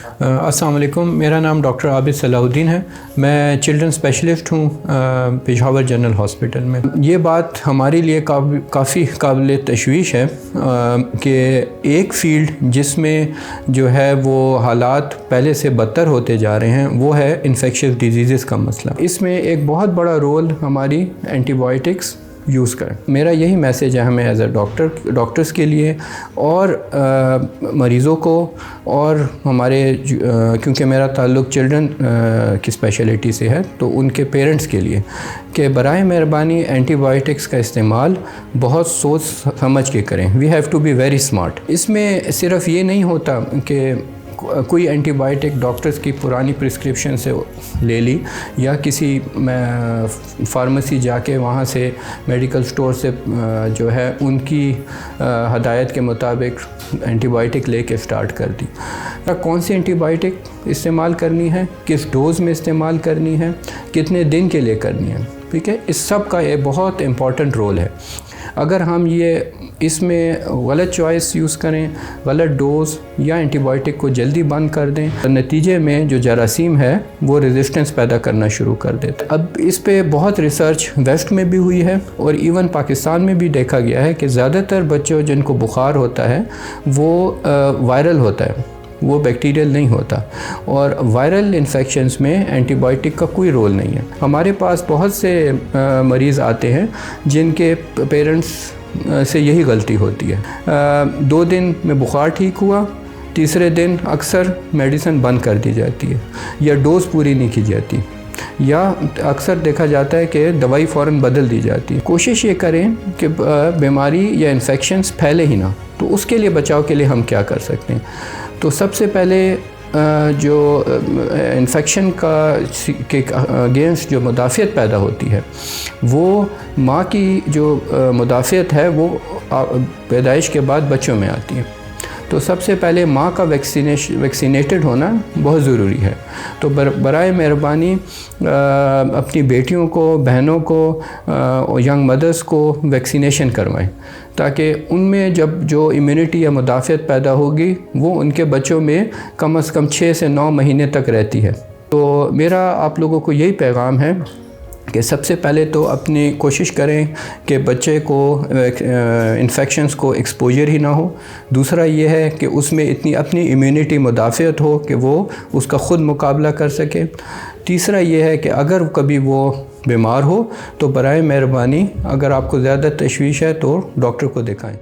अस्सलाम वालेकुम। मेरा नाम डॉक्टर आबिद सलाहुद्दीन है। मैं चिल्ड्रन स्पेशलिस्ट हूँ पेशावर जनरल हॉस्पिटल में। ये बात हमारे लिए काफ़ी काबिल तशवीश है कि एक फ़ील्ड जिसमें जो है वो हालात पहले से बदतर होते जा रहे हैं वो है इन्फेक्शियस डिजीज़ का मसला। इसमें एक बहुत बड़ा रोल हमारी एंटीबायोटिक्स यूज़ करें। मेरा यही मैसेज है हमें एज ए डॉक्टर्स के लिए और मरीज़ों को और हमारे क्योंकि मेरा ताल्लुक़ चिल्ड्रन की स्पेशलिटी से है तो उनके पेरेंट्स के लिए कि बराए मेहरबानी एंटीबायोटिक्स का इस्तेमाल बहुत सोच समझ के करें। We have to be very smart. इसमें सिर्फ ये नहीं होता कि कोई एंटीबायोटिक डॉक्टर्स की पुरानी प्रिस्क्रिप्शन से ले ली या किसी फार्मेसी जाके वहाँ से मेडिकल स्टोर से जो है उनकी हदायत के मुताबिक एंटीबायोटिक लेके स्टार्ट कर दी। कौन सी एंटीबायोटिक इस्तेमाल करनी है, किस डोज़ में इस्तेमाल करनी है, कितने दिन के लिए करनी है, ठीक है। इस सब का एक बहुत इम्पॉर्टेंट रोल है। अगर हम ये इसमें गलत चॉइस यूज़ करें, गलत डोज़ या एंटीबायोटिक को जल्दी बंद कर दें तो नतीजे में जो जरासीम है वो रेजिस्टेंस पैदा करना शुरू कर देता है। अब इस पे बहुत रिसर्च वेस्ट में भी हुई है और इवन पाकिस्तान में भी देखा गया है कि ज़्यादातर बच्चों जिनको बुखार होता है वो वायरल होता है, वो बैक्टीरियल नहीं होता। और वायरल इन्फेक्शंस में एंटीबायोटिक का कोई रोल नहीं है। हमारे पास बहुत से मरीज़ आते हैं जिनके पेरेंट्स से यही गलती होती है। 2 दिन में बुखार ठीक हुआ, तीसरे दिन अक्सर मेडिसिन बंद कर दी जाती है या डोज़ पूरी नहीं की जाती या अक्सर देखा जाता है कि दवाई फ़ौरन बदल दी जाती है। कोशिश ये करें कि बीमारी या इन्फेक्शंस फैले ही ना। तो उसके लिए बचाव के लिए हम क्या कर सकते हैं? तो सबसे पहले जो इन्फेक्शन के अगेंस्ट जो मुदाफ़ियत पैदा होती है वो माँ की जो मुदाफ़ियत है वो पैदाइश के बाद बच्चों में आती है। तो सबसे पहले माँ का वैक्सीनेटेड होना बहुत ज़रूरी है। तो बराए मेहरबानी अपनी बेटियों को, बहनों को, यंग मदर्स को वैक्सीनेशन करवाएं ताकि उनमें जब जो इम्यूनिटी या मुदाफ़ियत पैदा होगी वो उनके बच्चों में कम से कम 6 से 9 महीने तक रहती है। तो मेरा आप लोगों को यही पैगाम है कि सबसे पहले तो अपनी कोशिश करें कि बच्चे को इन्फेक्शंस को एक्सपोजर ही ना हो। दूसरा ये है कि उसमें इतनी अपनी इम्यूनिटी मुदाफ़ियत हो कि वो उसका ख़ुद मुकाबला कर सके। तीसरा ये है कि अगर कभी वो बीमार हो तो बराए मेहरबानी अगर आपको ज़्यादा तशवीश है तो डॉक्टर को दिखाएं।